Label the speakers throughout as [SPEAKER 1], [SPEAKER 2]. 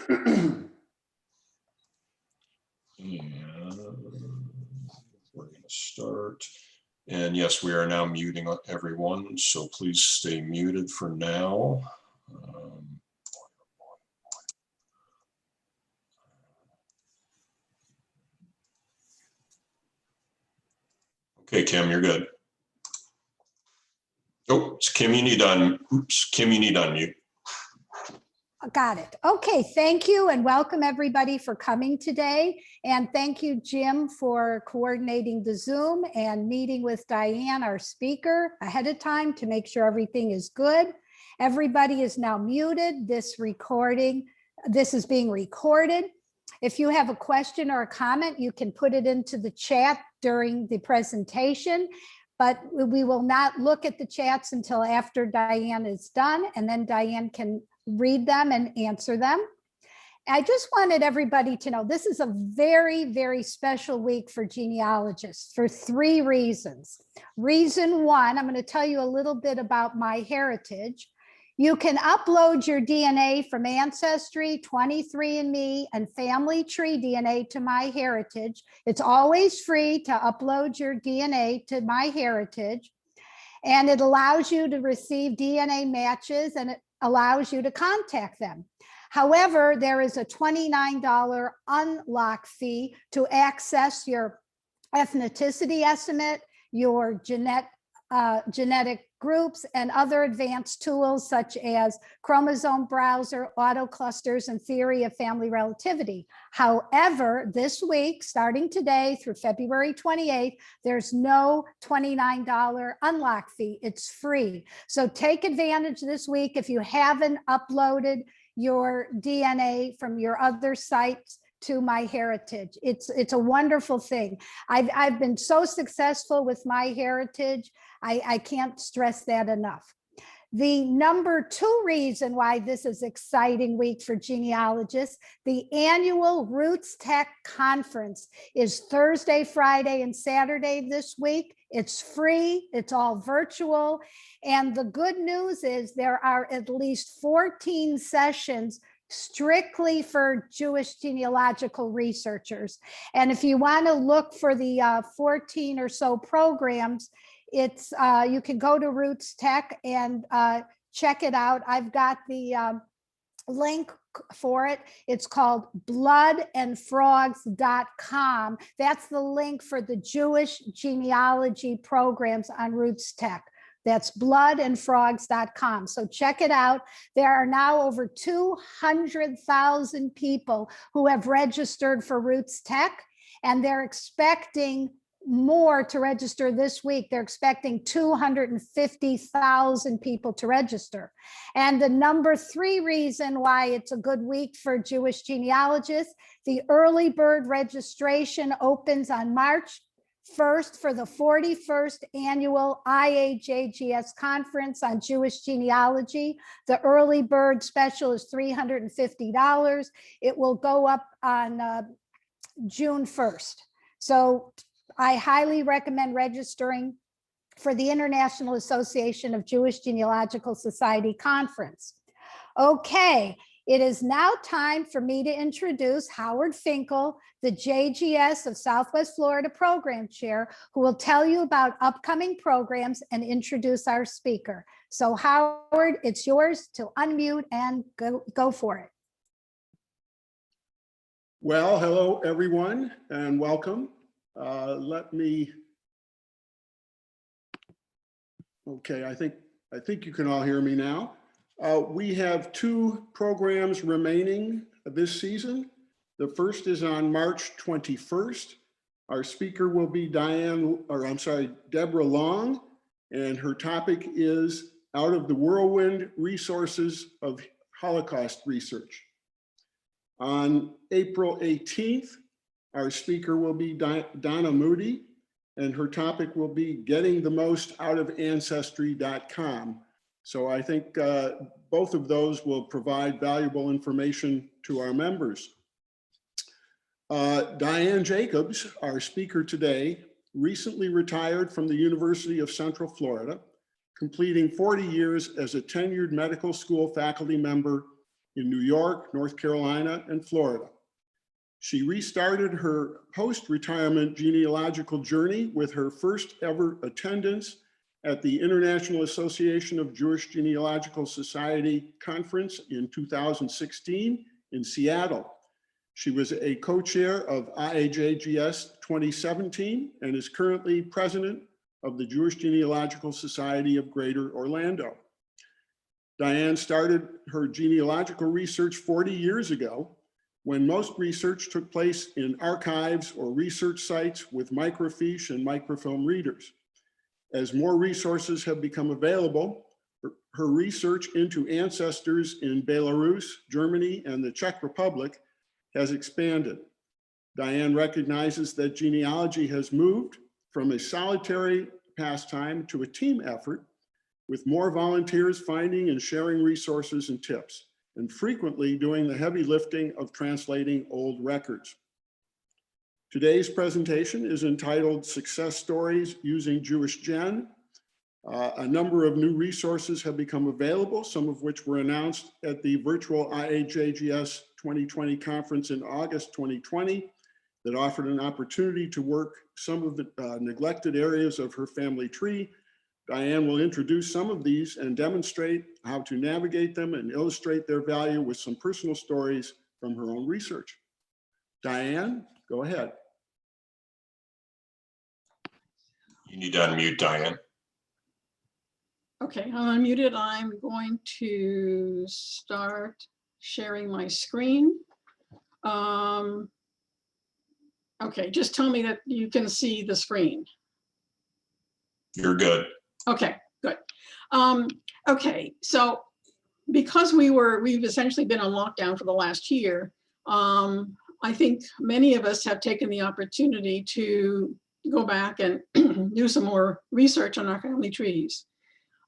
[SPEAKER 1] And we're going to start. And yes, we are now muting everyone, so please stay muted for now. Okay, Kim, you're good. Oh, Kim, you need on. Oops, Kim, you need unmute.
[SPEAKER 2] Got it. Okay, thank you and welcome everybody for coming today. And thank you, Jim, for coordinating the Zoom and meeting with Diane, our speaker, ahead of time to make sure everything is good. Everybody is now muted. This is being recorded. If you have a question or a comment, you can put it into the chat during the presentation, but we will not look at the chats until after Diane is done, and then Diane can read them and answer them. I just wanted everybody to know this is a very, very special week for genealogists for 3 reasons. Reason 1, I'm going to tell you a little bit about MyHeritage. You can upload your DNA from Ancestry, 23andMe, and Family Tree DNA to MyHeritage. It's always free to upload your DNA to MyHeritage, and it allows you to receive DNA matches, and it allows you to contact them. However, there is a $29 unlock fee to access your ethnicity estimate, your genetic groups, and other advanced tools such as chromosome browser, autoclusters, and theory of family relativity. However, this week, starting today through February 28th, there's no $29 unlock fee. It's free. So take advantage this week if you haven't uploaded your DNA from your other sites to MyHeritage. It's a wonderful thing. I've been so successful with MyHeritage. I can't stress that enough. The number 2 reason why this is an exciting week for genealogists, the annual Roots Tech Conference is Thursday, Friday, and Saturday this week. It's free, it's all virtual. And the good news is there are at least 14 sessions strictly for Jewish genealogical researchers. And if you want to look for the 14 or so programs, it's you can go to Roots Tech and check it out. I've got the link for it. It's called bloodandfrogs.com. That's the link for the Jewish genealogy programs on Roots Tech. That's bloodandfrogs.com. So check it out. There are now over 200,000 people who have registered for Roots Tech, and they're expecting more to register this week. They're expecting 250,000 people to register. And the number 3 reason why it's a good week for Jewish genealogists, the early bird registration opens on March 1st for the 41st annual IAJGS conference on Jewish genealogy. The early bird special is $350. It will go up on June 1st. So I highly recommend registering for the International Association of Jewish Genealogical Society conference. Okay, it is now time for me to introduce Howard Finkel, the JGS of Southwest Florida Program Chair, who will tell you about upcoming programs and introduce our speaker. So Howard, it's yours to unmute and go for it.
[SPEAKER 3] Well, hello everyone and welcome. Okay, I think you can all hear me now. We have 2 programs remaining this season. The first is on March 21st. Our speaker will be Deborah Long, and her topic is Out of the Whirlwind Resources of Holocaust Research. On April 18th, our speaker will be Donna Moody, and her topic will be Getting the Most Out of Ancestry.com. So I think both of those will provide valuable information to our members. Diane Jacobs, our speaker today, recently retired from the University of Central Florida, completing 40 years as a tenured medical school faculty member in New York, North Carolina, and Florida. She restarted her post-retirement genealogical journey with her first ever attendance at the International Association of Jewish Genealogical Society conference in 2016 in Seattle. She was a co-chair of IAJGS 2017 and is currently president of the Jewish Genealogical Society of Greater Orlando. Diane started her genealogical research 40 years ago, when most research took place in archives or research sites with microfiche and microfilm readers. As more resources have become available, her research into ancestors in Belarus, Germany, and the Czech Republic has expanded. Diane recognizes that genealogy has moved from a solitary pastime to a team effort, with more volunteers finding and sharing resources and tips, and frequently doing the heavy lifting of translating old records. Today's presentation is entitled Success Stories Using JewishGen. A number of new resources have become available, some of which were announced at the virtual IAJGS 2020 conference in August 2020 that offered an opportunity to work some of the neglected areas of her family tree. Diane will introduce some of these and demonstrate how to navigate them and illustrate their value with some personal stories from her own research. Diane, go ahead.
[SPEAKER 1] You need to unmute, Diane.
[SPEAKER 4] Okay, I'm unmuted. I'm going to start sharing my screen. Okay, just tell me that you can see the screen.
[SPEAKER 1] You're good.
[SPEAKER 4] Okay, good. Okay, so because we've essentially been on lockdown for the last year, I think many of us have taken the opportunity to go back and do some more research on our family trees.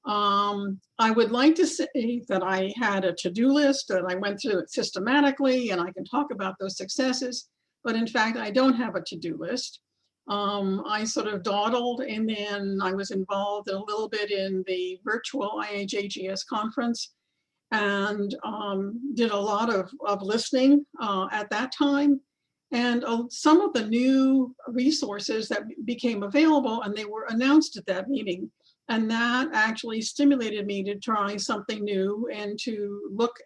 [SPEAKER 4] I would like to say that I had a to-do list that I went through it systematically, and I can talk about those successes, but in fact, I don't have a to-do list. I sort of dawdled, and then I was involved a little bit in the virtual IAJGS conference and did a lot of listening at that time. And some of the new resources that became available, and they were announced at that meeting, and that actually stimulated me to try something new and to look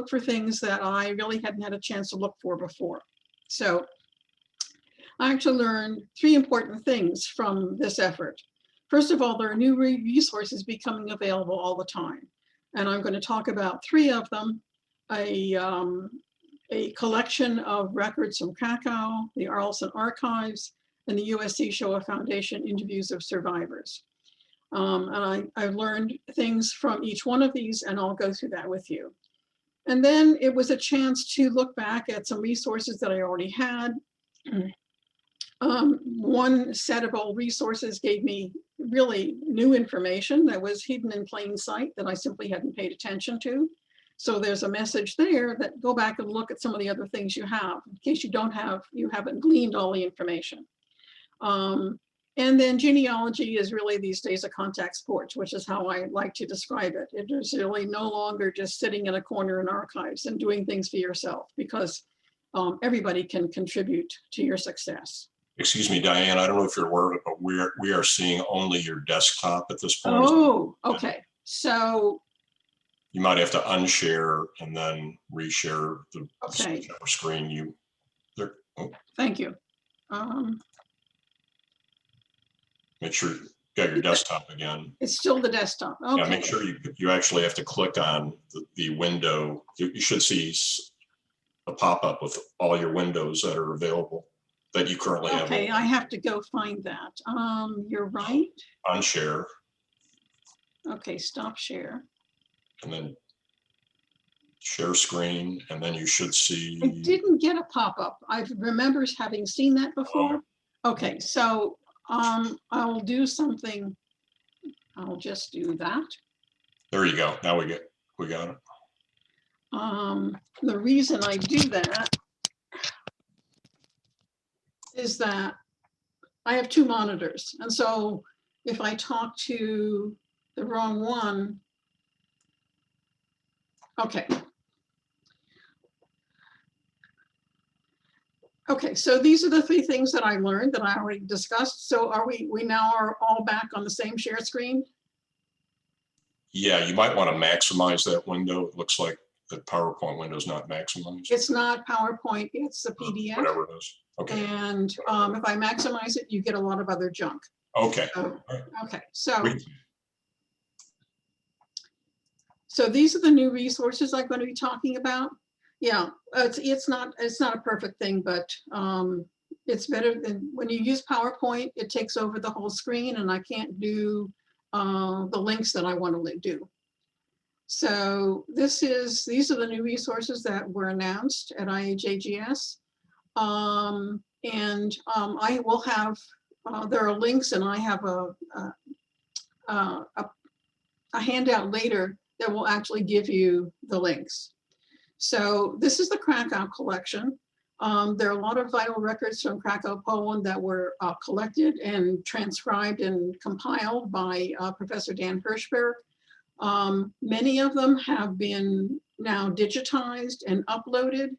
[SPEAKER 4] for things that I really hadn't had a chance to look for before. So I actually learned 3 important things from this effort. First of all, there are new resources becoming available all the time. And I'm going to talk about 3 of them. A collection of records from Krakow, the Arlson Archives, and the USC Shoah Foundation interviews of survivors. And I've learned things from each one of these, and I'll go through that with you. And then it was a chance to look back at some resources that I already had. One set of old resources gave me really new information that was hidden in plain sight that I simply hadn't paid attention to. So there's a message there that go back and look at some of the other things you have in case you haven't gleaned all the information. And then genealogy is really these days a contact sport, which is how I like to describe it. It is really no longer just sitting in a corner in archives and doing things for yourself, because everybody can contribute to your success.
[SPEAKER 1] Excuse me, Diane, I don't know if you're aware of it, but we are seeing only your desktop at this point.
[SPEAKER 4] Oh, okay. So
[SPEAKER 1] you might have to unshare and then reshare the screen.
[SPEAKER 4] Thank you.
[SPEAKER 1] Make sure you got your desktop again.
[SPEAKER 4] It's still the desktop. Okay.
[SPEAKER 1] Yeah, make sure you actually have to click on the window. You should see a pop-up with all your windows that are available that you currently have.
[SPEAKER 4] Okay, I have to go find that. You're right.
[SPEAKER 1] Unshare.
[SPEAKER 4] Okay, stop share.
[SPEAKER 1] And then share screen, and then you should see.
[SPEAKER 4] I didn't get a pop-up. I remember having seen that before. Okay, so I'll do something. I'll just do that.
[SPEAKER 1] There you go. Now we got it.
[SPEAKER 4] The reason I do that is that I have 2 monitors. And so if I talk to the wrong one, okay. Okay, so these are the three things that I learned that I already discussed. So are we now are all back on the same share screen?
[SPEAKER 1] Yeah, you might want to maximize that window. It looks like the PowerPoint window is not maximized.
[SPEAKER 4] It's not PowerPoint, it's a PDF.
[SPEAKER 1] Whatever it is. Okay.
[SPEAKER 4] And if I maximize it, you get a lot of other junk.
[SPEAKER 1] Okay.
[SPEAKER 4] So,
[SPEAKER 1] All right.
[SPEAKER 4] okay, so,
[SPEAKER 1] Great.
[SPEAKER 4] so these are the new resources I'm going to be talking about. Yeah, it's not a perfect thing, but it's better than when you use PowerPoint, it takes over the whole screen and I can't do the links that I want to do. So these are the new resources that were announced at IHAGS. I will have, there are links and I have a handout later that will actually give you the links. So this is the Krakow collection. There are a lot of vital records from Krakow, Poland that were collected and transcribed and compiled by Professor Dan Hirschberg. Many of them have been now digitized and uploaded.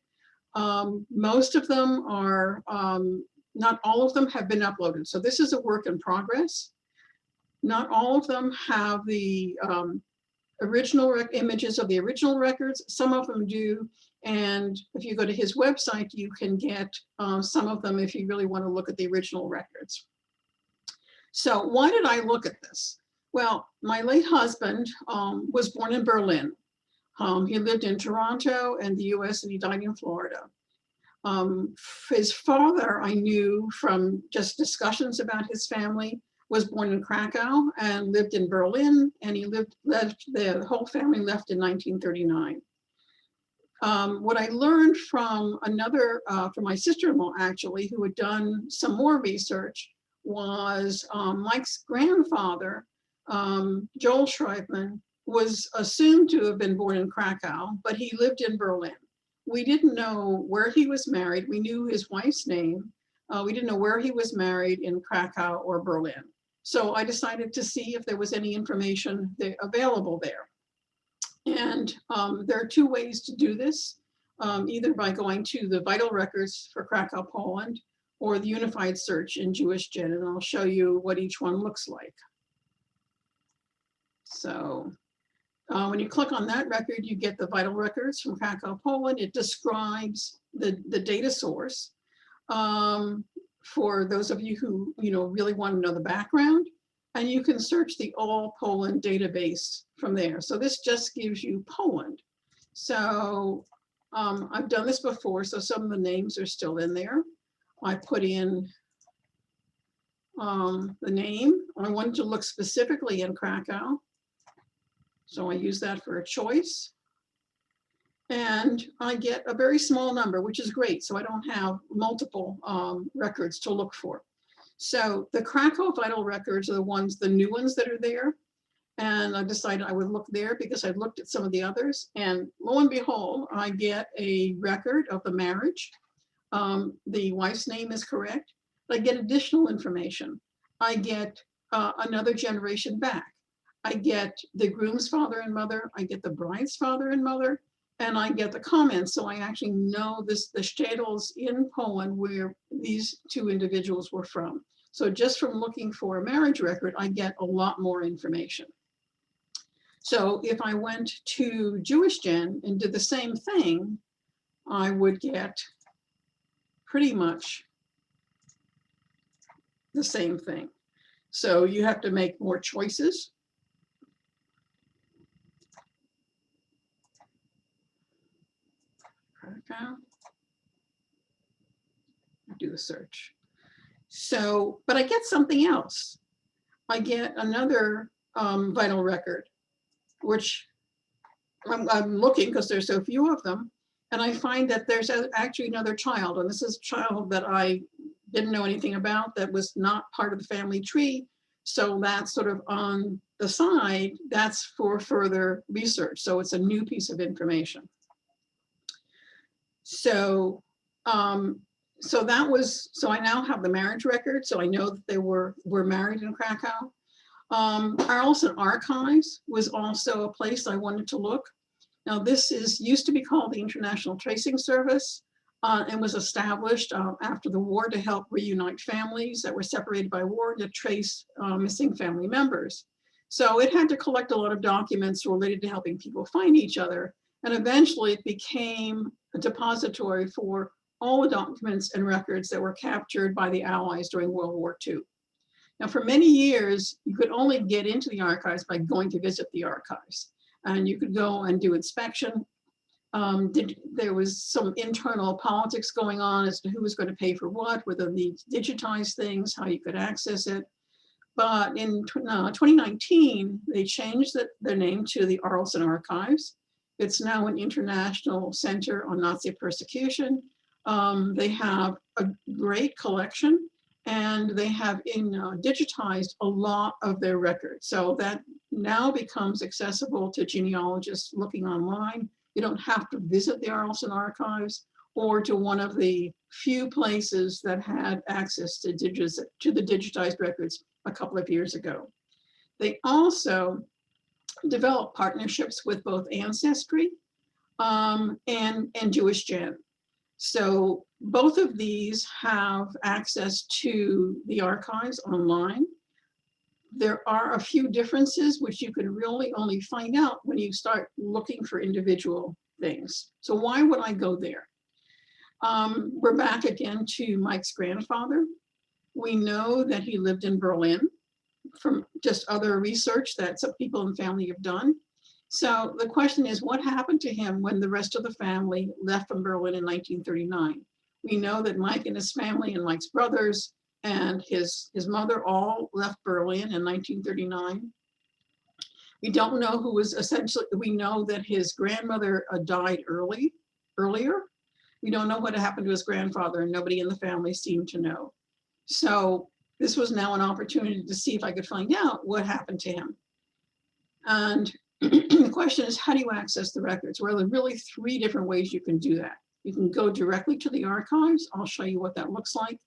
[SPEAKER 4] Most of them are, not all of them have been uploaded. So this is a work in progress. Not all of them have the original images of the original records. Some of them do. And if you go to his website, you can get some of them if you really want to look at the original records. So why did I look at this? Well, my late husband was born in Berlin. He lived in Toronto and the US and he died in Florida. His father, I knew from just discussions about his family, was born in Krakow and lived in Berlin, and he the whole family left in 1939. What I learned from from my sister-in-law actually, who had done some more research, was Mike's grandfather, Joel Schreibman, was assumed to have been born in Krakow, but he lived in Berlin. We didn't know where he was married. We knew his wife's name. We didn't know where he was married in Krakow or Berlin. So I decided to see if there was any information available there. And there are two ways to do this, either by going to the vital records for Krakow, Poland, or the unified search in JewishGen, and I'll show you what each one looks like. So when you click on that record, you get the vital records from Krakow, Poland. It describes the data source. For those of you who really want to know the background, and you can search the All Poland database from there. So this just gives you Poland. So I've done this before, so some of the names are still in there. I put in the name. I wanted to look specifically in Krakow, so I use that for a choice. And I get a very small number, which is great. So I don't have multiple records to look for. So the Krakow vital records are the new ones that are there. And I decided I would look there because I looked at some of the others. And lo and behold, I get a record of the marriage. The wife's name is correct. I get additional information. I get another generation back. I get the groom's father and mother. I get the bride's father and mother. And I get the comments, so I actually know the shtetls in Poland where these two individuals were from. So just from looking for a marriage record, I get a lot more information. So if I went to JewishGen and did the same thing, I would get pretty much the same thing. So you have to make more choices. Do the search. So, but I get something else. I get another vital record, which I'm looking because there's so few of them, and I find that there's actually another child, and this is a child that I didn't know anything about, that was not part of the family tree. So that's sort of on the side, that's for further research. So it's a new piece of information. So, so I now have the marriage record. So I know that they were married in Krakow. Arlson Archives was also a place I wanted to look. Now this used to be called the International Tracing Service. and was established after the war to help reunite families that were separated by war, to trace missing family members. So it had to collect a lot of documents related to helping people find each other. And eventually it became a depository for all the documents and records that were captured by the Allies during World War II. Now, for many years, you could only get into the archives by going to visit the archives. And you could go and do inspection. There was some internal politics going on as to who was going to pay for what, whether they digitize things, how you could access it. But in 2019, they changed their name to the Arlson Archives. It's now an international center on Nazi persecution. They have a great collection, and they have digitized a lot of their records. So that now becomes accessible to genealogists looking online. You don't have to visit the Arlson Archives or to one of the few places that had access to the digitized records a couple of years ago. They also developed partnerships with both Ancestry and JewishGen. So both of these have access to the archives online. There are a few differences which you can really only find out when you start looking for individual things. So why would I go there? We're back again to Mike's grandfather. We know that he lived in Berlin from just other research that some people in the family have done. So the question is, what happened to him when the rest of the family left from Berlin in 1939? We know that Mike and his family and Mike's brothers and his mother all left Berlin in 1939. We don't know who was essentially, we know that his grandmother died earlier. We don't know what happened to his grandfather, and nobody in the family seemed to know. So this was now an opportunity to see if I could find out what happened to him. And the question is, how do you access the records? Well, there are really three different ways you can do that. You can go directly to the archives. I'll show you what that looks like.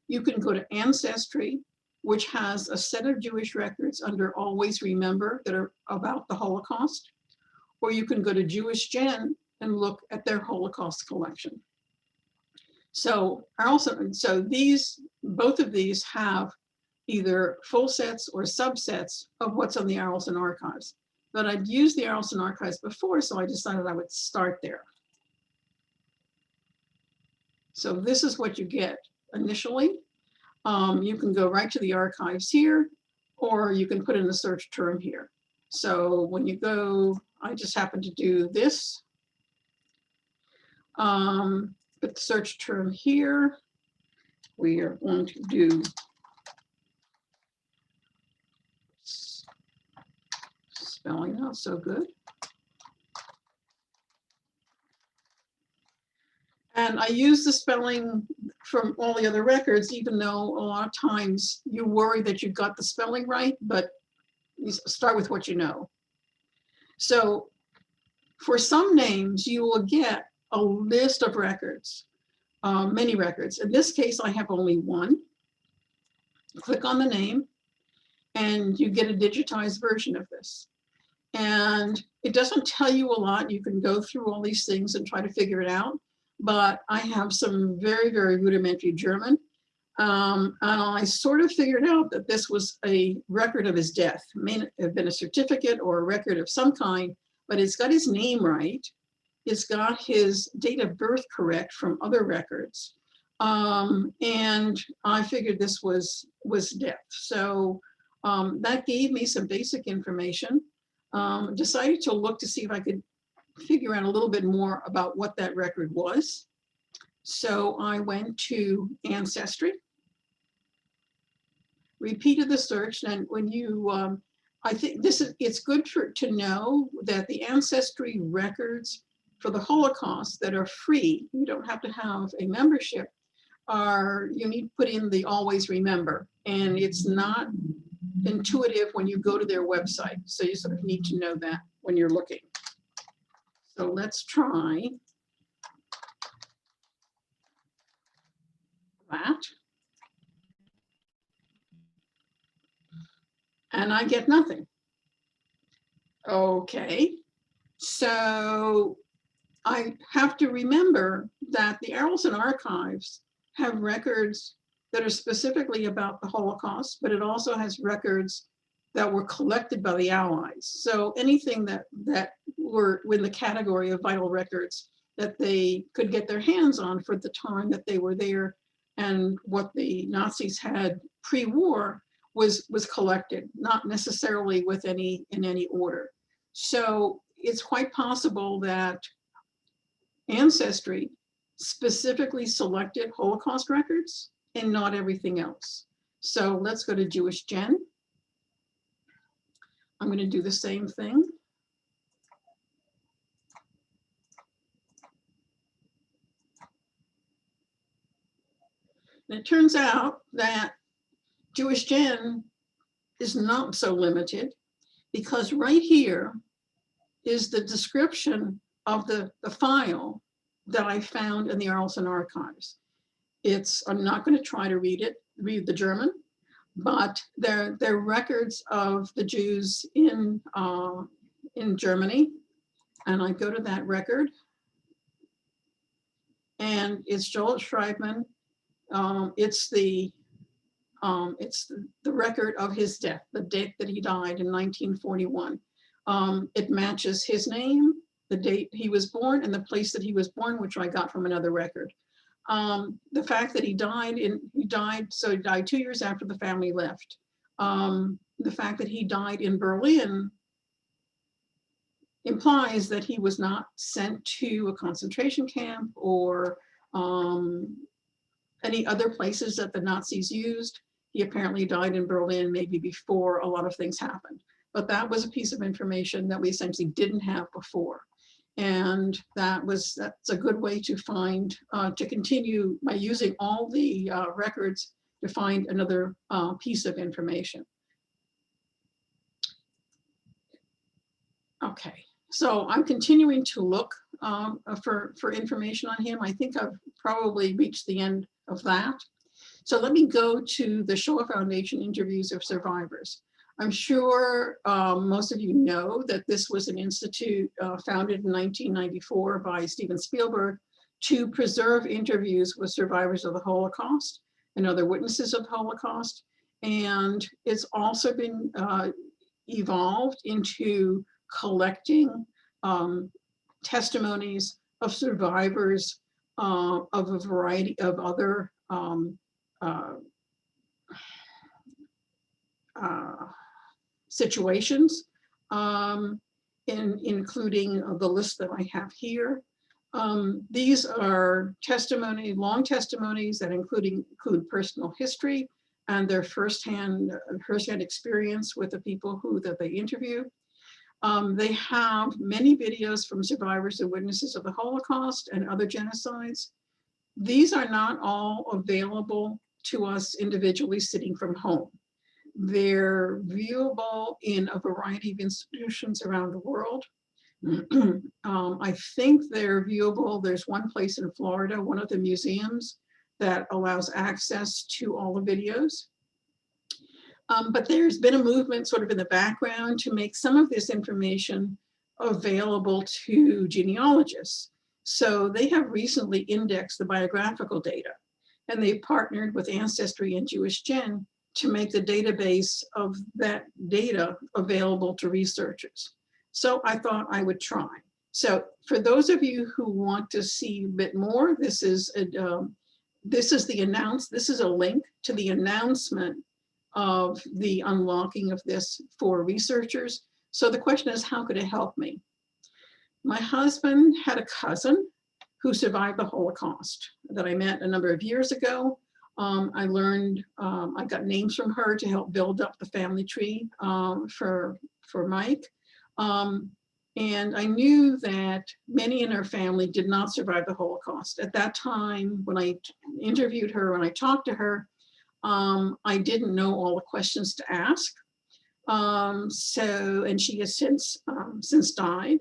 [SPEAKER 4] You can go to Ancestry, which has a set of Jewish records under Always Remember that are about the Holocaust. Or you can go to JewishGen and look at their Holocaust collection. So both of these have either full sets or subsets of what's on the Arlson Archives. But I'd used the Arlson Archives before, so I decided I would start there. So this is what you get initially. You can go right to the archives here, or you can put in the search term here. So when you go, I just happen to do this. Put the search term here. We are going to do spelling not so good. And I use the spelling from all the other records, even though a lot of times you worry that you got the spelling right, but you start with what you know. So for some names, you will get a list of records, many records. In this case, I have only one. Click on the name, and you get a digitized version of this. And it doesn't tell you a lot. You can go through all these things and try to figure it out. But I have some very, very rudimentary German. And I sort of figured out that this was a record of his death. It may have been a certificate or a record of some kind, but it's got his name right. It's got his date of birth correct from other records. And I figured this was death. So that gave me some basic information. Decided to look to see if I could figure out a little bit more about what that record was. So I went to Ancestry, repeated the search, and when you, I think it's good to know that the Ancestry records for the Holocaust that are free, you don't have to have a membership, you need to put in the Always Remember, and it's not intuitive when you go to their website. So you sort of need to know that when you're looking. So let's try that. And I get nothing. Okay, so I have to remember that the Arlington Archives have records that are specifically about the Holocaust, but it also has records that were collected by the Allies. So anything that were in the category of vital records that they could get their hands on for the time that they were there and what the Nazis had pre-war was collected, not necessarily in any order. So it's quite possible that Ancestry specifically selected Holocaust records and not everything else. So let's go to JewishGen. I'm going to do the same thing. And it turns out that JewishGen is not so limited, because right here is the description of the file that I found in the Arlington Archives. I'm not going to try to read the German, but they're records of the Jews in Germany. And I go to that record, and it's Joel Schreibman. It's the record of his death, the date that he died in 1941. It matches his name, the date he was born, and the place that he was born, which I got from another record. The fact that he died 2 years after the family left. The fact that he died in Berlin implies that he was not sent to a concentration camp or any other places that the Nazis used. He apparently died in Berlin maybe before a lot of things happened. But that was a piece of information that we essentially didn't have before. And that's a good way to find, to continue by using all the records to find another piece of information. Okay, so I'm continuing to look for information on him. I think I've probably reached the end of that. So let me go to the Shoah Foundation interviews of survivors. I'm sure most of you know that this was an institute founded in 1994 by Steven Spielberg to preserve interviews with survivors of the Holocaust and other witnesses of the Holocaust. And it's also been evolved into collecting testimonies of survivors of a variety of other situations, including the list that I have here. These are long testimonies that include personal history and their firsthand experience with the people that they interview. They have many videos from survivors and witnesses of the Holocaust and other genocides. These are not all available to us individually sitting from home. They're viewable in a variety of institutions around the world. I think they're viewable. There's one place in Florida, one of the museums, that allows access to all the videos. But there's been a movement sort of in the background to make some of this information available to genealogists. So they have recently indexed the biographical data, and they've partnered with Ancestry and JewishGen to make the database of that data available to researchers. So I thought I would try. So for those of you who want to see a bit more, this is a link to the announcement of the unlocking of this for researchers. So the question is, how could it help me? My husband had a cousin who survived the Holocaust that I met a number of years ago. I got names from her to help build up the family tree for Mike. And I knew that many in our family did not survive the Holocaust. At that time, when I interviewed her, when I talked to her, I didn't know all the questions to ask. And she has since died.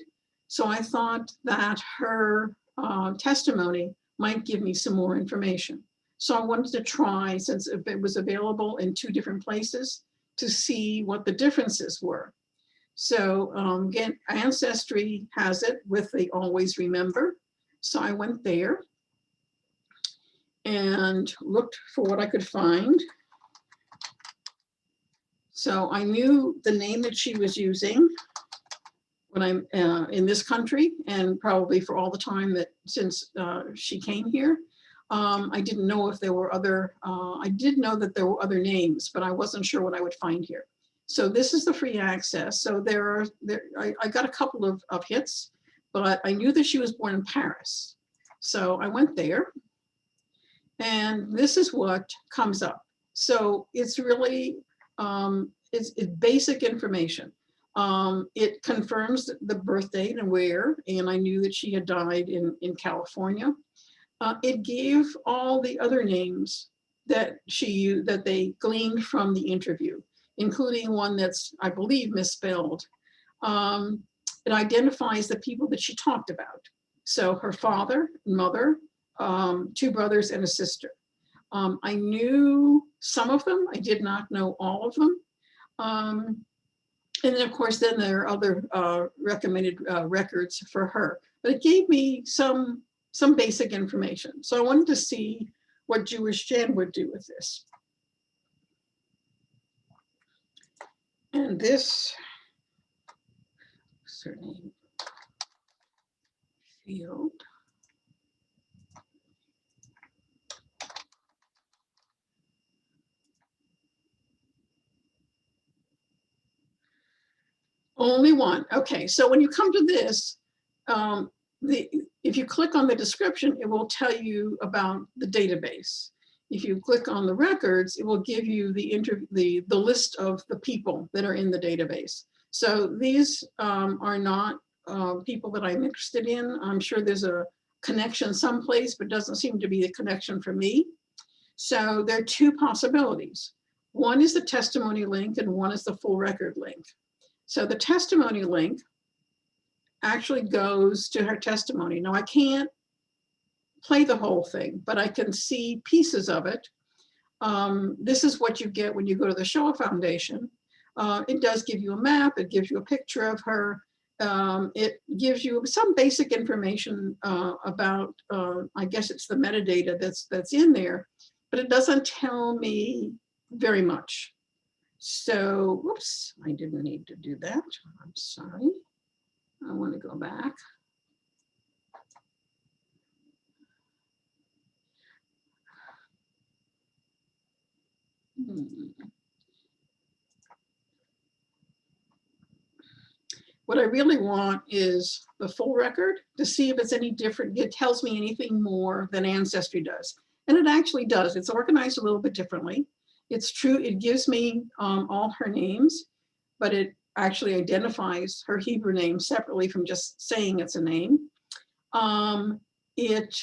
[SPEAKER 4] So I thought that her testimony might give me some more information. So I wanted to try, since it was available in 2 different places, to see what the differences were. So again, Ancestry has it with the Always Remember. So I went there and looked for what I could find. So I knew the name that she was using when I'm in this country, and probably for all the time that since she came here. I didn't know if there were other, I did know that there were other names, but I wasn't sure what I would find here. So this is the free access. So I got a couple of hits, but I knew that she was born in Paris. So I went there, and this is what comes up. So it's really, it's basic information. It confirms the birth date and where, and I knew that she had died in California. It gave all the other names that they gleaned from the interview, including one that's, I believe, misspelled. It identifies the people that she talked about. So her father, mother, 2 brothers and a sister. I knew some of them. I did not know all of them. And then of course, then there are other recommended records for her. But it gave me some basic information. So I wanted to see what JewishGen would do with this. And this surname field. Only one. Okay, so when you come to this, if you click on the description, it will tell you about the database. If you click on the records, it will give you the list of the people that are in the database. So these are not people that I'm interested in. I'm sure there's a connection someplace, but doesn't seem to be a connection for me. So there are 2 possibilities. One is the testimony link and one is the full record link. So the testimony link actually goes to her testimony. Now I can't play the whole thing, but I can see pieces of it. This is what you get when you go to the Shoah Foundation. It does give you a map, it gives you a picture of her. It gives you some basic information about, I guess it's the metadata that's in there, but it doesn't tell me very much. So, whoops, I didn't need to do that. I'm sorry. I want to go back. What I really want is the full record to see if it's any different. It tells me anything more than Ancestry does. And it actually does. It's organized a little bit differently. It's true, it gives me all her names, but it actually identifies her Hebrew name separately from just saying it's a name. It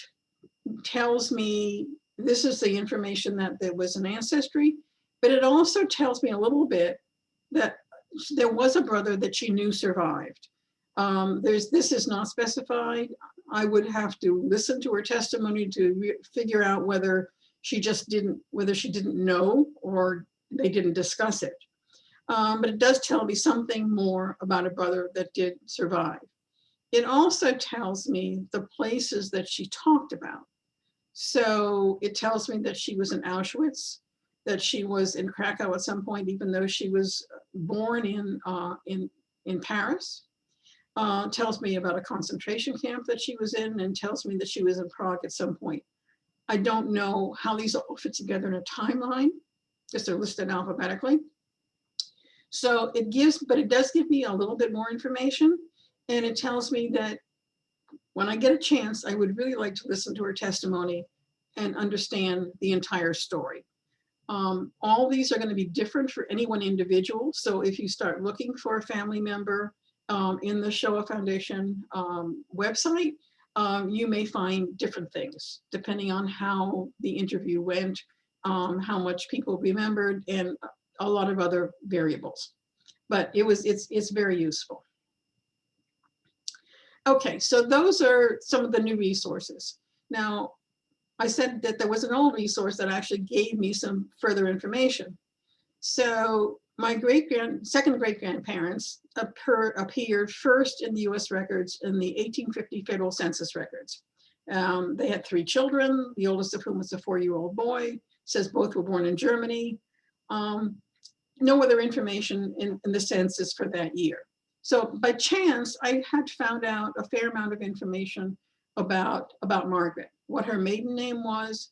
[SPEAKER 4] tells me this is the information that there was an Ancestry, but it also tells me a little bit that there was a brother that she knew survived. This is not specified. I would have to listen to her testimony to figure out whether she didn't know or they didn't discuss it. But it does tell me something more about a brother that did survive. It also tells me the places that she talked about. So it tells me that she was in Auschwitz, that she was in Krakow at some point, even though she was born in Paris. Tells me about a concentration camp that she was in, and tells me that she was in Prague at some point. I don't know how these all fit together in a timeline, because they're listed alphabetically. So it does give me a little bit more information, and it tells me that when I get a chance, I would really like to listen to her testimony and understand the entire story. All these are going to be different for any one individual. So if you start looking for a family member in the Shoah Foundation website, you may find different things depending on how the interview went, how much people remembered, and a lot of other variables. But it's very useful. Okay, so those are some of the new resources. Now, I said that there was an old resource that actually gave me some further information. So my second great grandparents appeared first in the US records in the 1850 federal census records. They had 3 children, the oldest of whom was a 4-year-old boy, says both were born in Germany. No other information in the census for that year. So by chance, I had found out a fair amount of information about Margaret, what her maiden name was,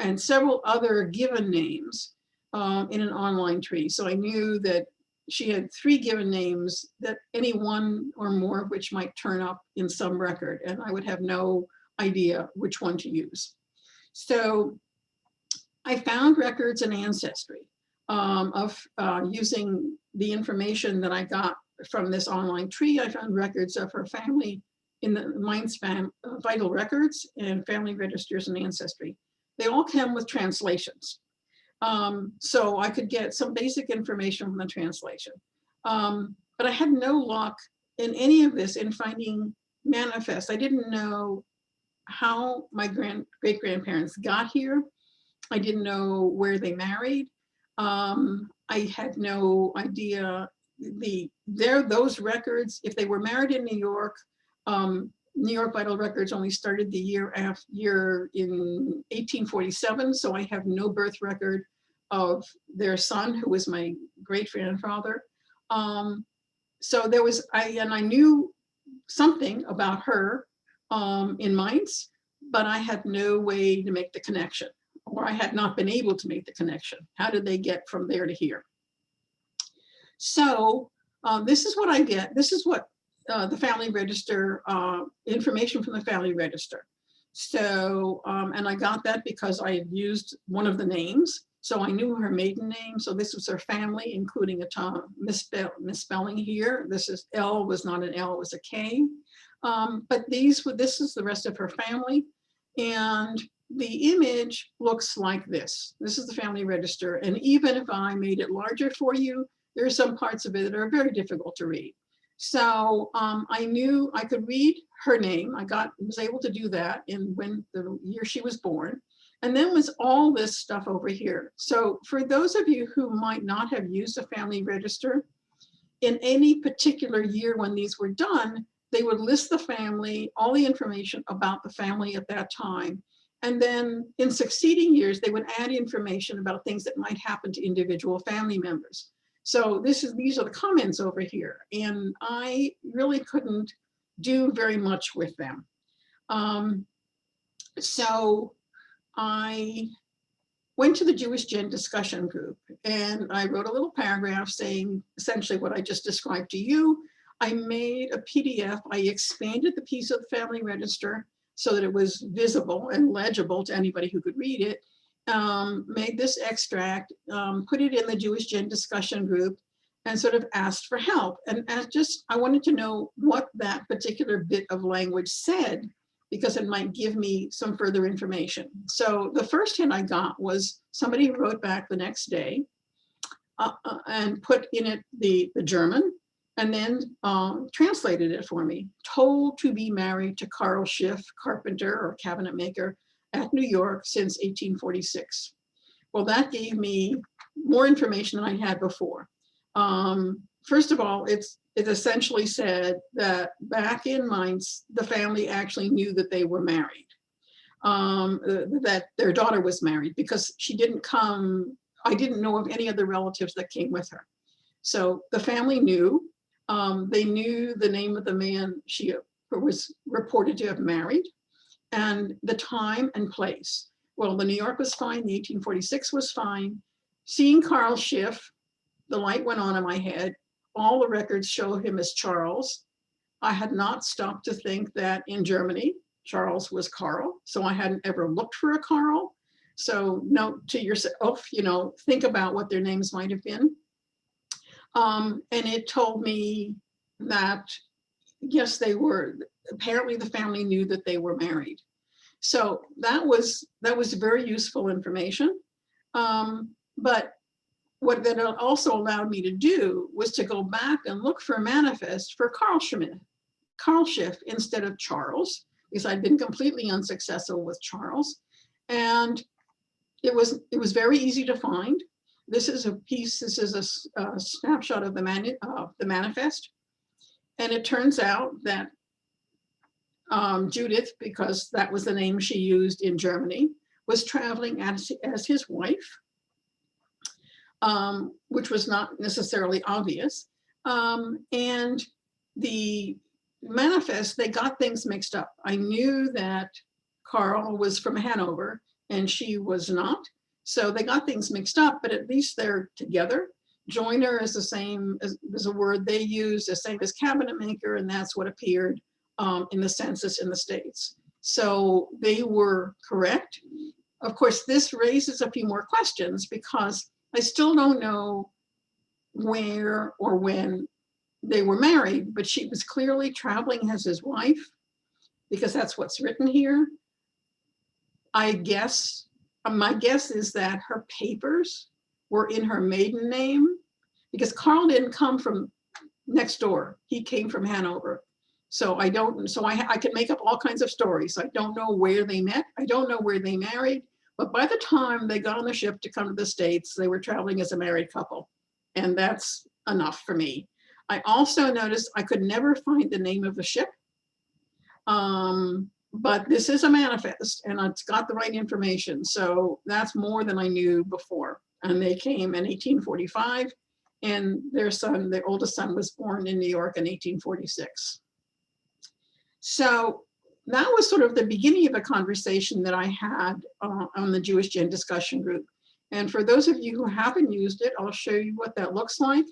[SPEAKER 4] and several other given names in an online tree. So I knew that she had 3 given names, that any one or more of which might turn up in some record, and I would have no idea which one to use. So I found records in Ancestry of using the information that I got from this online tree. I found records of her family in the Mainz Vital Records and Family Registers and Ancestry. They all come with translations. So I could get some basic information from the translation. But I had no luck in any of this in finding manifest. I didn't know how my great-grandparents got here. I didn't know where they married. I had no idea those records, if they were married in New York Vital Records only started the year in 1847, so I have no birth record of their son, who was my great-grandfather. So there was, I knew something about her in Mainz, but I had no way to make the connection, or I had not been able to make the connection. How did they get from there to here? So this is what I get. This is what the Family Register, information from the Family Register. So, and I got that because I had used one of the names. So I knew her maiden name. So this was her family, including a misspelling here. This is L was not an L, it was a K. But this is the rest of her family. And the image looks like this. This is the Family Register. And even if I made it larger for you, there are some parts of it that are very difficult to read. So I knew I could read her name. Was able to do that in the year she was born. And then was all this stuff over here. So for those of you who might not have used a Family Register, in any particular year when these were done, they would list the family, all the information about the family at that time. And then in succeeding years, they would add information about things that might happen to individual family members. So these are the comments over here. And I really couldn't do very much with them. So I went to the JewishGen discussion group and I wrote a little paragraph saying essentially what I just described to you. I made a PDF. I expanded the piece of the Family Register so that it was visible and legible to anybody who could read it. Made this extract, put it in the JewishGen discussion group, and sort of asked for help. And I wanted to know what that particular bit of language said, because it might give me some further information. So the first hint I got was somebody who wrote back the next day and put in it the German, and then translated it for me. Told to be married to Carl Schiff, carpenter or cabinet maker at New York since 1846. Well, that gave me more information than I had before. First of all, it essentially said that back in Mainz, the family actually knew that they were married, that their daughter was married, because she didn't come, I didn't know of any other relatives that came with her. So the family knew, they knew the name of the man she was reported to have married, and the time and place. Well, the New York was fine, the 1846 was fine. Seeing Carl Schiff, the light went on in my head. All the records show him as Charles. I had not stopped to think that in Germany, Charles was Carl, so I hadn't ever looked for a Carl. So note to yourself, think about what their names might have been. And it told me that, yes, they were, apparently the family knew that they were married. So that was very useful information. But what that also allowed me to do was to go back and look for a manifest for Carl Schiff instead of Charles, because I'd been completely unsuccessful with Charles. And it was very easy to find. This is a piece, this is a snapshot of the manifest. And it turns out that Judith, because that was the name she used in Germany, was traveling as his wife, which was not necessarily obvious. And the manifest, they got things mixed up. I knew that Carl was from Hanover and she was not. So they got things mixed up, but at least they're together. Joiner is the same as a word they use, the same as cabinet maker, and that's what appeared in the census in the States. So they were correct. Of course, this raises a few more questions because I still don't know where or when they were married, but she was clearly traveling as his wife because that's what's written here. I guess, my guess is that her papers were in her maiden name because Carl didn't come from next door. He came from Hanover. So I can make up all kinds of stories. I don't know where they met. I don't know where they married, but by the time they got on the ship to come to the States, they were traveling as a married couple. And that's enough for me. I also noticed I could never find the name of the ship. But this is a manifest and it's got the right information. So that's more than I knew before. And they came in 1845 and their son, their oldest son, was born in New York in 1846. So that was sort of the beginning of a conversation that I had on the JewishGen discussion group. And for those of you who haven't used it, I'll show you what that looks like.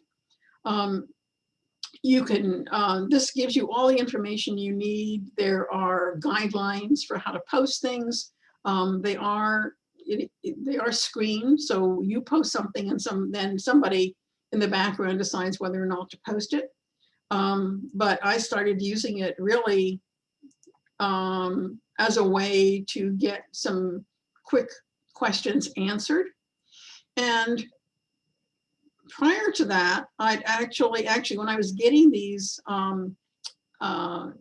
[SPEAKER 4] You can, this gives you all the information you need. There are guidelines for how to post things. They are screened, so you post something and then somebody in the background decides whether or not to post it. But I started using it really as a way to get some quick questions answered. And prior to that, I'd actually when I was getting these, the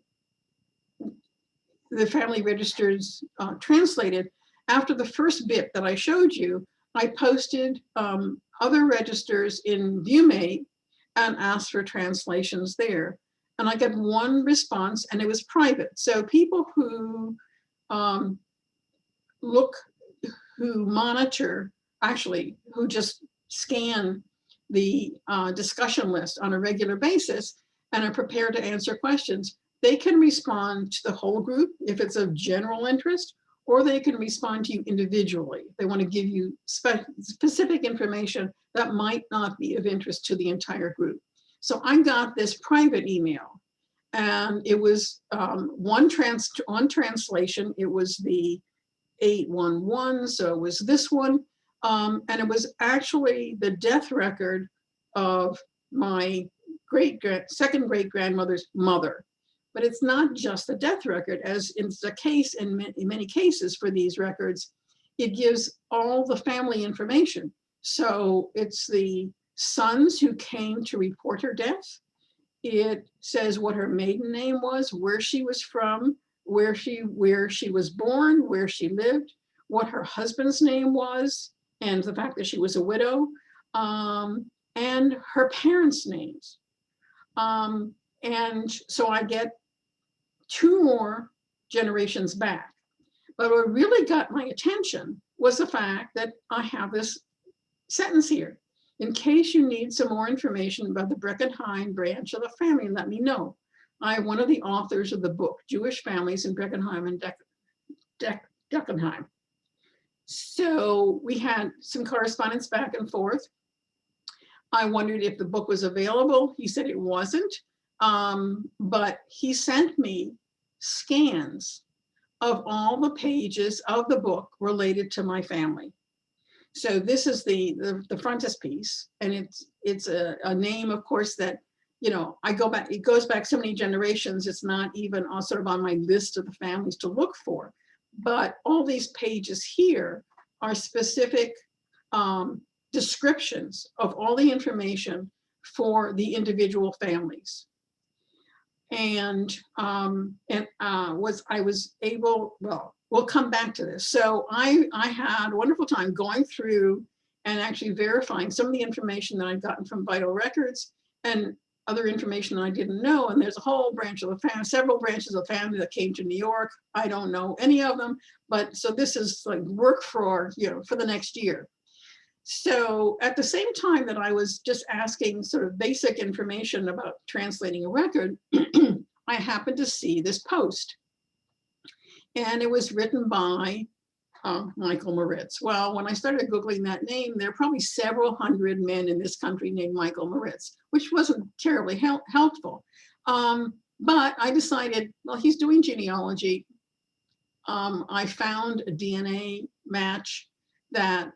[SPEAKER 4] family registers translated, after the first bit that I showed you, I posted other registers in ViewMate and asked for translations there. And I got one response and it was private. So people who who monitor, actually, who just scan the discussion list on a regular basis and are prepared to answer questions, they can respond to the whole group if it's of general interest, or they can respond to you individually. They want to give you specific information that might not be of interest to the entire group. So I got this private email and it was one translation. It was the 811, so it was this one. And it was actually the death record of my second great grandmother's mother. But it's not just the death record, as in the case in many cases for these records, it gives all the family information. So it's the sons who came to report her death. It says what her maiden name was, where she was from, where she was born, where she lived, what her husband's name was, and the fact that she was a widow, and her parents' names. And so I get 2 more generations back. But what really got my attention was the fact that I have this sentence here. In case you need some more information about the Breckenheim branch of the family, let me know. I am one of the authors of the book, Jewish Families in Breckenheim and Deckenheim. So we had some correspondence back and forth. I wondered if the book was available. He said it wasn't, but he sent me scans of all the pages of the book related to my family. So this is the frontispiece, and it's a name, of course, that, you know, I go back, it goes back so many generations, it's not even sort of on my list of the families to look for. But all these pages here are specific descriptions of all the information for the individual families. And I was able, well, we'll come back to this. So I had a wonderful time going through and actually verifying some of the information that I'd gotten from vital records and other information that I didn't know. And there's a whole branch of the family, several branches of the family that came to New York. I don't know any of them, but so this is like work for, you know, for the next year. So at the same time that I was just asking sort of basic information about translating a record, I happened to see this post. And it was written by Michael Moritz. Well, when I started Googling that name, there are probably several hundred men in this country named Michael Moritz, which wasn't terribly helpful. But I decided, well, he's doing genealogy. I found a DNA match that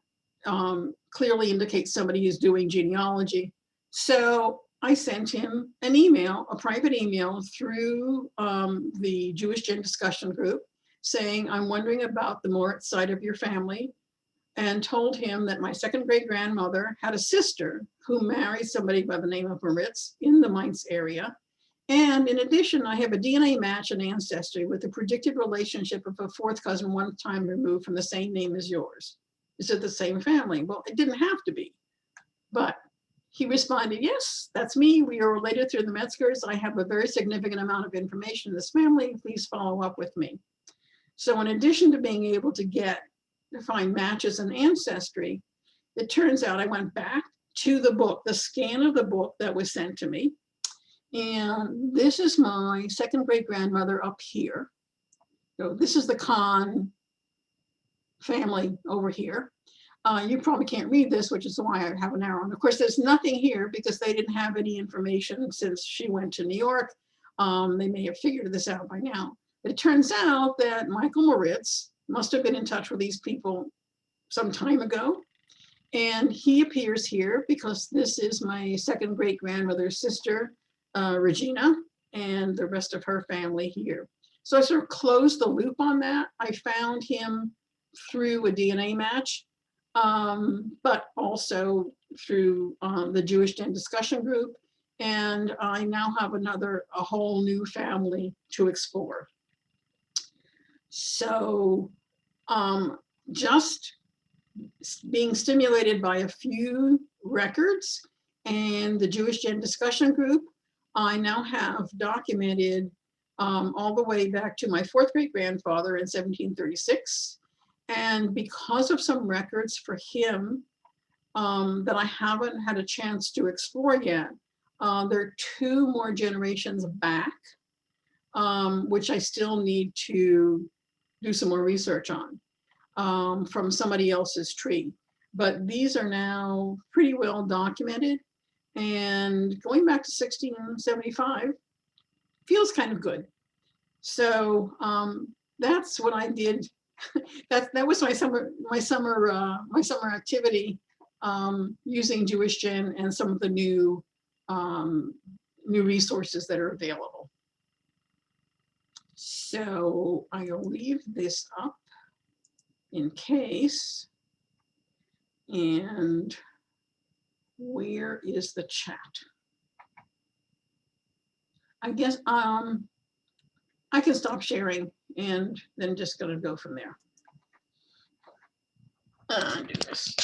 [SPEAKER 4] clearly indicates somebody who's doing genealogy. So I sent him an email, a private email through the JewishGen discussion group saying, I'm wondering about the Moritz side of your family, and told him that my second great grandmother had a sister who married somebody by the name of Moritz in the Mainz area. And in addition, I have a DNA match and ancestry with a predicted relationship of a fourth cousin one time removed from the same name as yours. Is it the same family? Well, it didn't have to be, but he responded, yes, that's me. We are related through the Metzgers. I have a very significant amount of information in this family. Please follow up with me. So in addition to being able to find matches in ancestry, it turns out I went back to the book, the scan of the book that was sent to me. And this is my second great grandmother up here. So this is the Khan family over here. You probably can't read this, which is why I have an arrow. And of course, there's nothing here because they didn't have any information since she went to New York. They may have figured this out by now. But it turns out that Michael Moritz must have been in touch with these people some time ago. And he appears here because this is my second great grandmother's sister, Regina, and the rest of her family here. So I sort of closed the loop on that. I found him through a DNA match, but also through the JewishGen discussion group. And I now have a whole new family to explore. So just being stimulated by a few records and the JewishGen discussion group, I now have documented all the way back to my fourth great grandfather in 1736. And because of some records for him that I haven't had a chance to explore yet, there are two more generations back, which I still need to do some more research on from somebody else's tree. But these are now pretty well documented. And going back to 1675 feels kind of good. So that's what I did. that was my summer activity using JewishGen and some of the new resources that are available. So I'll leave this up in case. And where is the chat? I guess I can stop sharing and then just gonna go from there. Do this.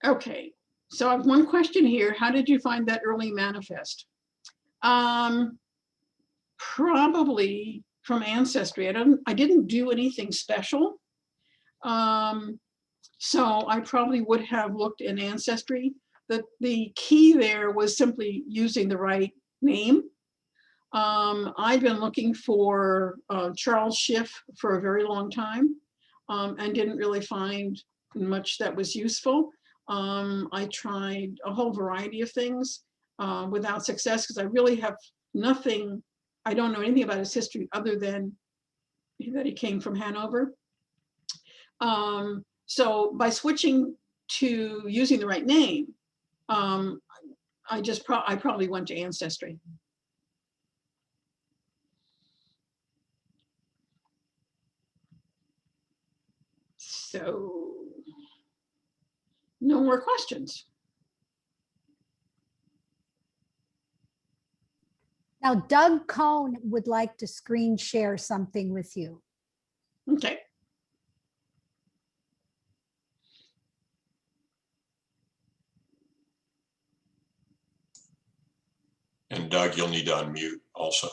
[SPEAKER 4] Okay, so I have one question here. How did you find that early manifest? Probably from Ancestry. I didn't do anything special. So I probably would have looked in Ancestry. The key there was simply using the right name. I've been looking for Charles Schiff for a very long time and didn't really find much that was useful. I tried a whole variety of things without success because I really have nothing, I don't know anything about his history other than that he came from Hanover. So by switching to using the right name, I probably went to Ancestry. So no more questions.
[SPEAKER 2] Now Doug Cohn would like to screen share something with you.
[SPEAKER 4] Okay.
[SPEAKER 1] And Doug, you'll need to unmute also.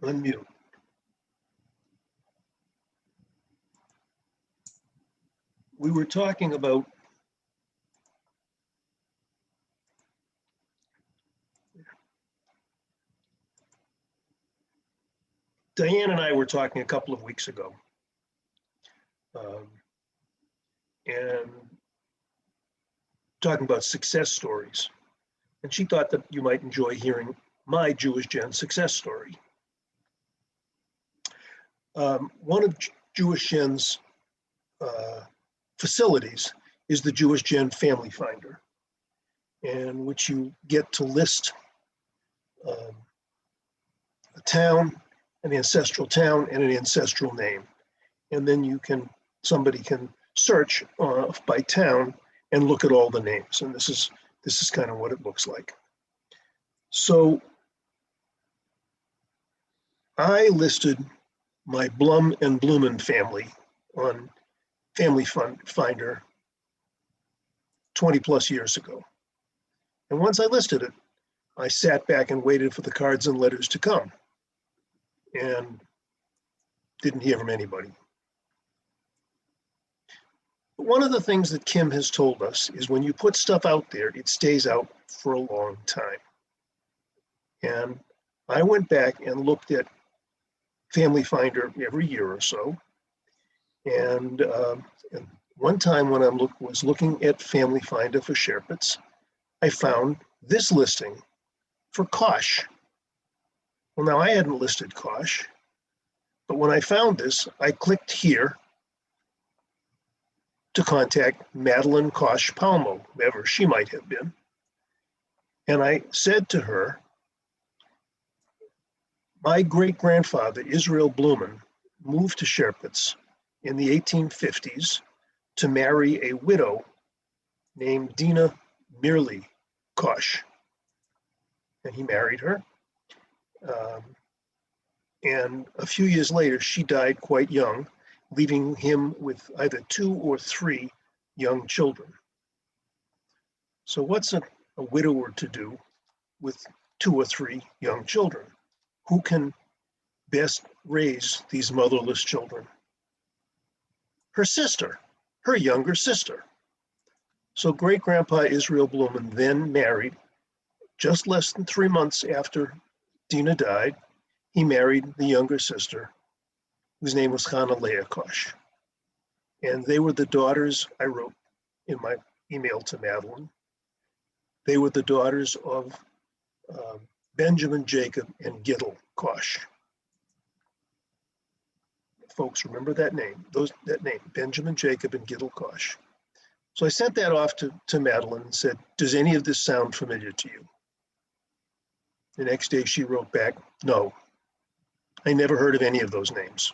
[SPEAKER 5] Unmute. We were talking about Diane and I were talking a couple of weeks ago. And talking about success stories. And she thought that you might enjoy hearing my JewishGen success story. One of JewishGen's facilities is the JewishGen Family Finder, in which you get to list a town, an ancestral town, and an ancestral name. And then somebody can search by town and look at all the names. And this is kind of what it looks like. So I listed my Blum and Blumen family on Family Finder 20 plus years ago. And once I listed it, I sat back and waited for the cards and letters to come and didn't hear from anybody. But one of the things that Kim has told us is when you put stuff out there, it stays out for a long time. And I went back and looked at Family Finder every year or so. And one time when I was looking at Family Finder for Sherpits, I found this listing for Kosh. Well, now I hadn't listed Kosh, but when I found this, I clicked here to contact Madeline Kosh Palmo, whoever she might have been. And I said to her, my great-grandfather, Israel Blumen, moved to Sherpits in the 1850s to marry a widow named Dina Mirli Kosh. And he married her. And a few years later, she died quite young, leaving him with either 2 or 3 young children. So what's a widower to do with 2 or 3 young children? Who can best raise these motherless children? Her sister, her younger sister. So great-grandpa Israel Blumen then married, just less than 3 months after Dina died, he married the younger sister, whose name was Hannah Leah Kosh. And they were the daughters, I wrote in my email to Madeline, they were the daughters of Benjamin, Jacob, and Gittel Kosh. Folks, remember that name, that name, Benjamin, Jacob, and Gittel Kosh. So I sent that off to Madeline and said, does any of this sound familiar to you? The next day she wrote back, no, I never heard of any of those names.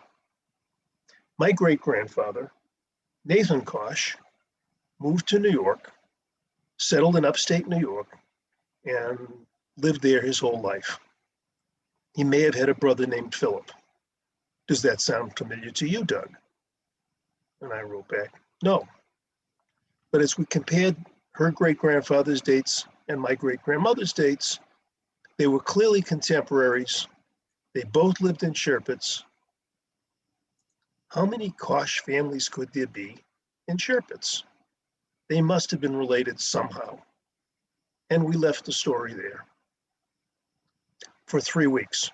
[SPEAKER 5] My great-grandfather, Nathan Kosh, moved to New York, settled in upstate New York, and lived there his whole life. He may have had a brother named Philip. Does that sound familiar to you, Doug? And I wrote back, no. But as we compared her great-grandfather's dates and my great-grandmother's dates, they were clearly contemporaries. They both lived in Sherpits. How many Kosh families could there be in Sherpits? They must have been related somehow. And we left the story there for 3 weeks.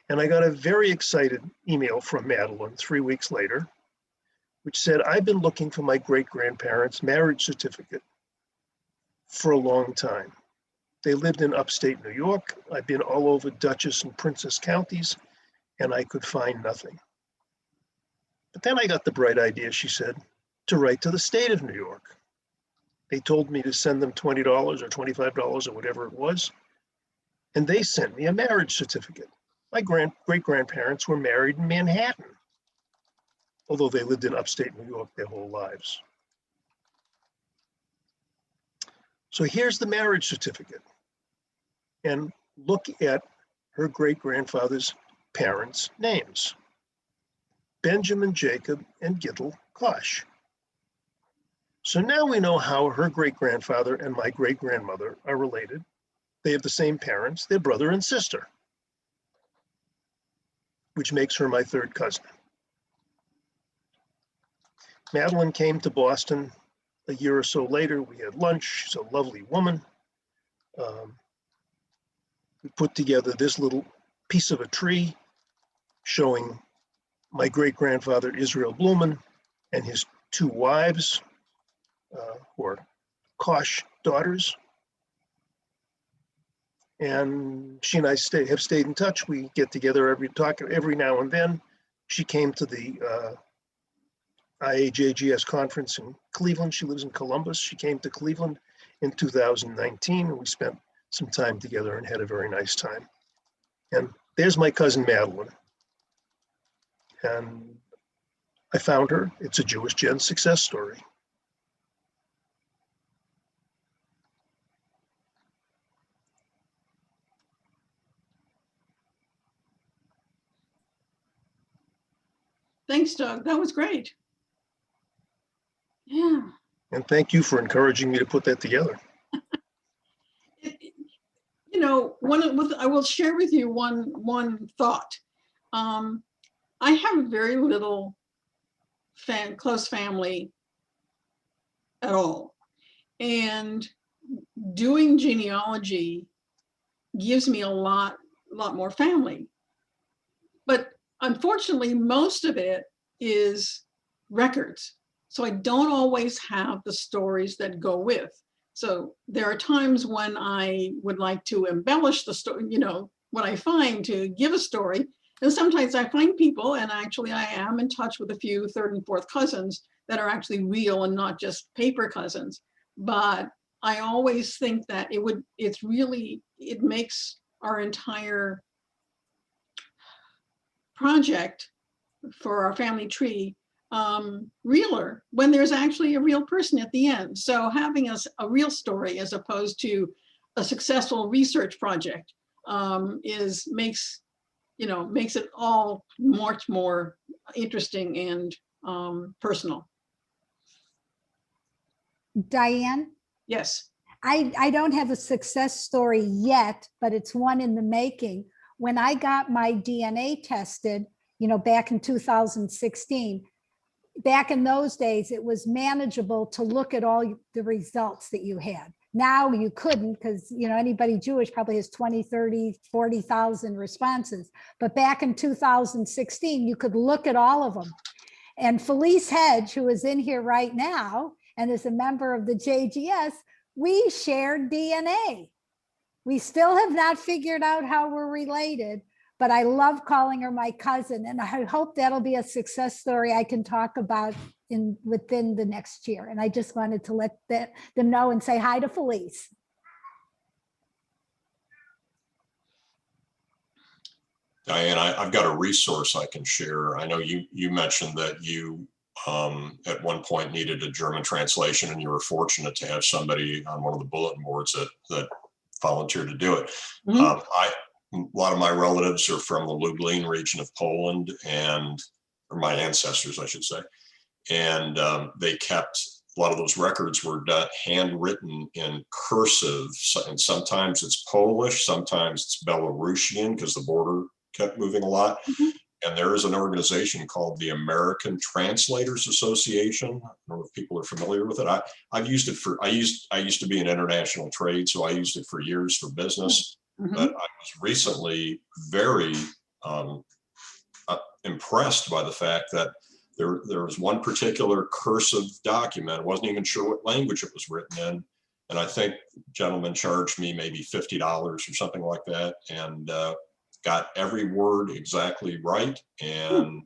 [SPEAKER 5] And I got a very excited email from Madeline 3 weeks later, which said, I've been looking for my great-grandparents' marriage certificate for a long time. They lived in upstate New York. I've been all over Dutchess and Princess counties, and I could find nothing. But then I got the bright idea, she said, to write to the state of New York. They told me to send them $20 or $25 or whatever it was, and they sent me a marriage certificate. My great-grandparents were married in Manhattan, although they lived in upstate New York their whole lives. So here's the marriage certificate. And look at her great-grandfather's parents' names: Benjamin Jacob and Gittel Kosh. So now we know how her great-grandfather and my great-grandmother are related. They have the same parents, they're brother and sister, which makes her my third cousin. Madeline came to Boston a year or so later. We had lunch. She's a lovely woman. We put together this little piece of a tree showing my great-grandfather Israel Blumen and his two wives, who are Kosh daughters. And she and I have stayed in touch. We get together every now and then. She came to the IAJGS conference in Cleveland. She lives in Columbus. She came to Cleveland in 2019, and we spent some time together and had a very nice time. And there's my cousin Madeline. And I found her. It's a JewishGen success story.
[SPEAKER 4] Thanks, Doug. That was great. Yeah.
[SPEAKER 5] And thank you for encouraging me to put that together.
[SPEAKER 4] You know, I will share with you one thought. I have very little close family at all, and doing genealogy gives me a lot more family. But unfortunately, most of it is records. So I don't always have the stories that go with. So there are times when I would like to embellish the story, you know, what I find to give a story. And sometimes I find people, and actually I am in touch with a few third and fourth cousins that are actually real and not just paper cousins. But I always think that it makes our entire project for our family tree realer when there's actually a real person at the end. So having a real story as opposed to a successful research project makes it all much more interesting and personal.
[SPEAKER 2] Diane?
[SPEAKER 4] Yes.
[SPEAKER 2] I don't have a success story yet, but it's one in the making. When I got my DNA tested, back in 2016, back in those days, it was manageable to look at all the results that you had. Now you couldn't, because anybody Jewish probably has 20, 30, 40,000 responses. But back in 2016, you could look at all of them. And Felice Hedge, who is in here right now and is a member of the JGS, we shared DNA. We still have not figured out how we're related, but I love calling her my cousin. And I hope that'll be a success story I can talk about within the next year. And I just wanted to let them know and say hi to Felice.
[SPEAKER 1] Diane, I've got a resource I can share. I know you mentioned that you at one point needed a German translation, and you were fortunate to have somebody on one of the bulletin boards that volunteered to do it.
[SPEAKER 4] Mm-hmm.
[SPEAKER 1] A lot of my relatives are from the Lublin region of Poland, or my ancestors, I should say. And they kept, a lot of those records were handwritten in cursive. And sometimes it's Polish, sometimes it's Belarusian, because the border kept moving a lot.
[SPEAKER 4] Mm-hmm.
[SPEAKER 1] And there is an organization called the American Translators Association. I don't know if people are familiar with it. I've used it I used to be in international trade, so I used it for years for business.
[SPEAKER 4] Mm-hmm.
[SPEAKER 1] But I was recently very impressed by the fact that there was one particular cursive document. I wasn't even sure what language it was written in. And I think gentleman charged me maybe $50 or something like that, and got every word exactly right, and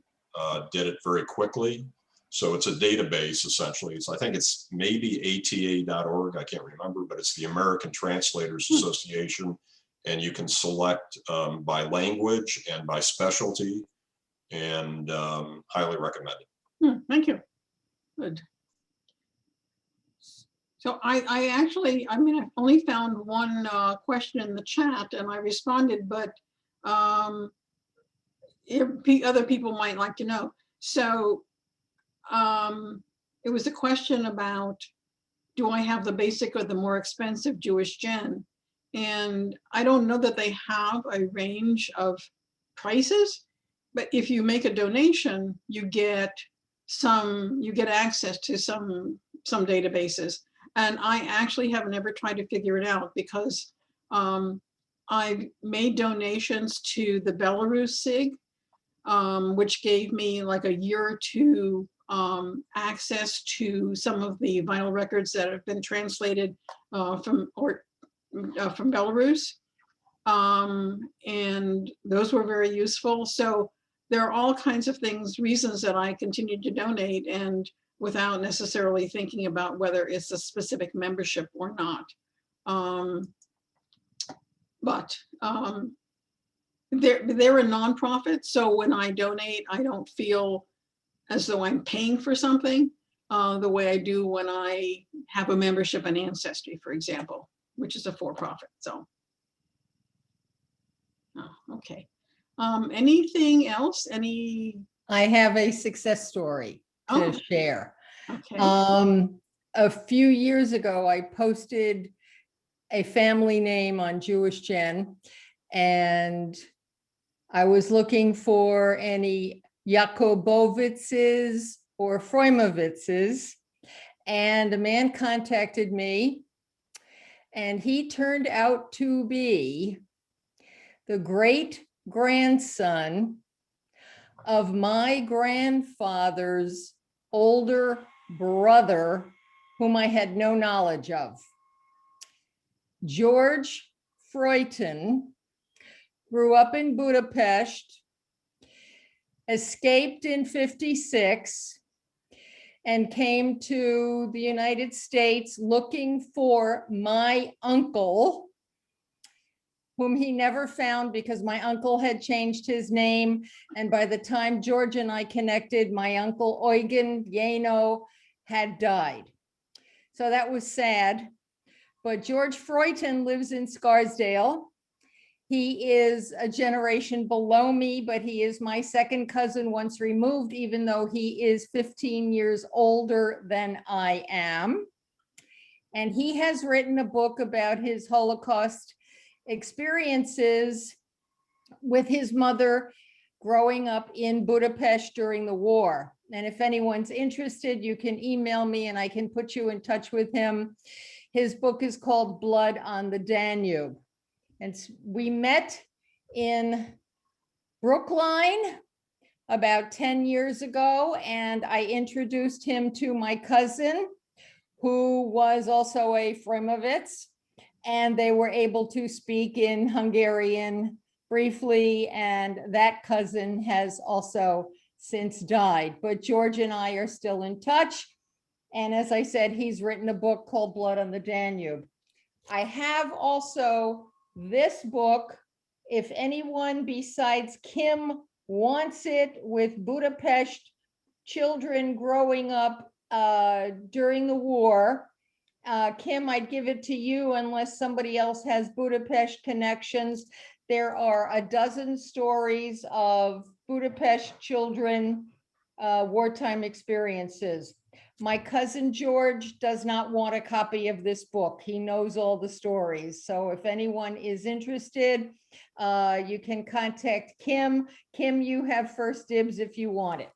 [SPEAKER 1] did it very quickly. So it's a database essentially. I think it's maybe ATA.org. I can't remember, but it's the American Translators Association, and you can select by language and by specialty, and highly recommend it.
[SPEAKER 4] Thank you. Good. So I actually, I mean, I've only found one question in the chat and I responded, but other people might like to know. So it was a question about, do I have the basic or the more expensive JewishGen? And I don't know that they have a range of prices, but if you make a donation, you get access to some databases. And I actually have never tried to figure it out because I've made donations to the Belarus SIG, which gave me like a year or two access to some of the vinyl records that have been translated from Belarus. And those were very useful. So there are all kinds of reasons that I continue to donate, and without necessarily thinking about whether it's a specific membership or not. They're a nonprofit, so when I donate, I don't feel as though I'm paying for something the way I do when I have a membership in Ancestry, for example, which is a for-profit. So, okay. Anything else?
[SPEAKER 6] I have a success story to share.
[SPEAKER 4] Okay.
[SPEAKER 6] A few years ago, I posted a family name on JewishGen, and I was looking for any Jakobowitzes or Freumowitzes, and a man contacted me, and he turned out to be the great grandson of my grandfather's older brother, whom I had no knowledge of. George Freuton grew up in Budapest, escaped in '56, and came to the United States looking for my uncle, whom he never found because my uncle had changed his name. And by the time George and I connected, my uncle Eugen Yano had died. So that was sad. But George Freuton lives in Scarsdale. He is a generation below me, but he is my second cousin once removed, even though he is 15 years older than I am. And he has written a book about his Holocaust experiences with his mother growing up in Budapest during the war. And if anyone's interested, you can email me and I can put you in touch with him. His book is called Blood on the Danube. And we met in Brookline about 10 years ago, and I introduced him to my cousin, who was also a Freumovitz, and they were able to speak in Hungarian briefly, and that cousin has also since died. But George and I are still in touch. And as I said, he's written a book called Blood on the Danube. I have also this book, if anyone besides Kim wants it, with Budapest children growing up during the war. Kim, I'd give it to you unless somebody else has Budapest connections. There are a dozen stories of Budapest children, wartime experiences. My cousin George does not want a copy of this book. He knows all the stories. So if anyone is interested, you can contact Kim. Kim, you have first dibs if you want it.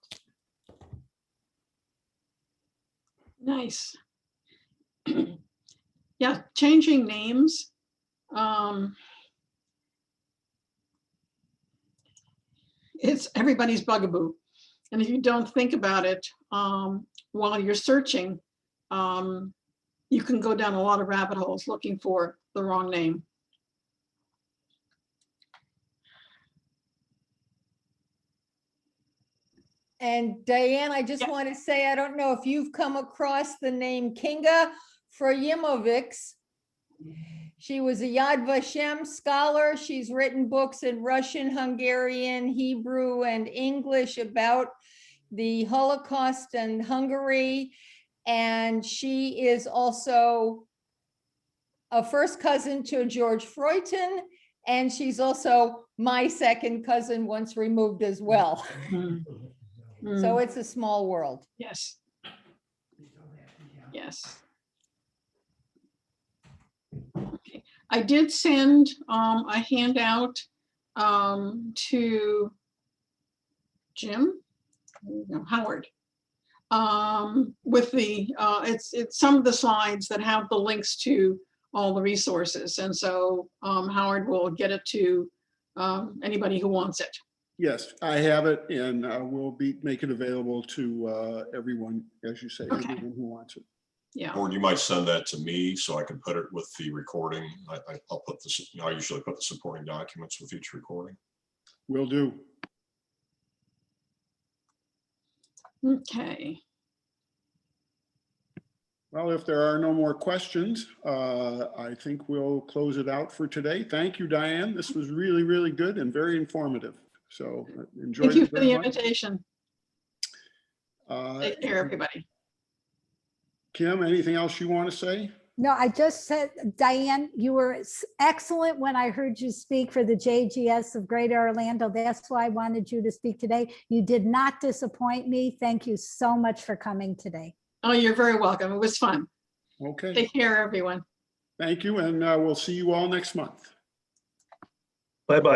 [SPEAKER 4] Nice. Yeah, changing names. It's everybody's bugaboo. And if you don't think about it while you're searching, you can go down a lot of rabbit holes looking for the wrong name.
[SPEAKER 6] And Diane, I just
[SPEAKER 4] Yeah.
[SPEAKER 6] want to say, I don't know if you've come across the name Kinga Frayimovics. She was a Yad Vashem scholar. She's written books in Russian, Hungarian, Hebrew, and English about the Holocaust and Hungary. And she is also a first cousin to George Freuchen, and she's also my second cousin, once removed as well. So it's a small world.
[SPEAKER 4] Yes. Yes. Okay. I did send a handout to Jim, no, Howard, with the it's some of the slides that have the links to all the resources, and so Howard will get it to anybody who wants it.
[SPEAKER 3] Yes, I have it, and we'll make it available to everyone, as you say,
[SPEAKER 4] Okay.
[SPEAKER 3] everyone who wants it.
[SPEAKER 4] Yeah.
[SPEAKER 1] Or you might send that to me so I can put it with the recording. I'll put this, I usually put the supporting documents with each recording.
[SPEAKER 3] Will do.
[SPEAKER 4] Okay.
[SPEAKER 3] Well, if there are no more questions, I think we'll close it out for today. Thank you, Diane. This was really, really good and very informative. So enjoy.
[SPEAKER 4] Thank you for the invitation.
[SPEAKER 3] Uh,
[SPEAKER 4] Take care, everybody.
[SPEAKER 3] Kim, anything else you want to say?
[SPEAKER 2] No, I just said, Diane, you were excellent when I heard you speak for the JGS of Greater Orlando. That's why I wanted you to speak today. You did not disappoint me. Thank you so much for coming today.
[SPEAKER 4] Oh, you're very welcome. It was fun.
[SPEAKER 3] Okay,
[SPEAKER 4] Take care, everyone.
[SPEAKER 3] thank you, and we'll see you all next month.
[SPEAKER 5] Bye-bye.